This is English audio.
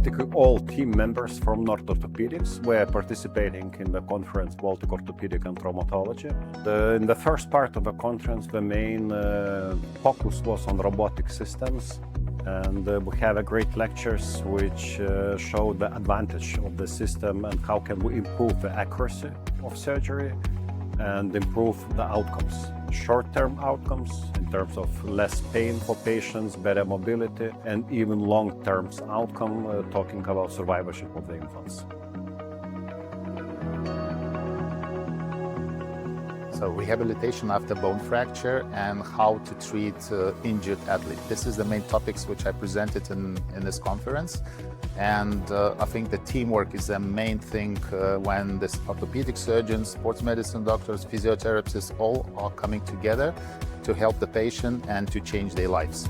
practically all team members from Nordorthopaedics were participating in the conference Baltic Orthopaedics and Traumatology. In the first part of the conference, the main focus was on robotic systems, and we have great lectures which show the advantage of the system and how can we improve the accuracy of surgery and improve the outcomes. Short-term outcomes in terms of less pain for patients, better mobility, and even long-term outcome, talking about survivorship of the infants. So rehabilitation after bone fracture and how to treat injured athlete. This is the main topics which I presented in this conference. And I think the teamwork is the main thing when the orthopedic surgeons, sports medicine doctors, physiotherapists all are coming together to help the patient and to change their lives.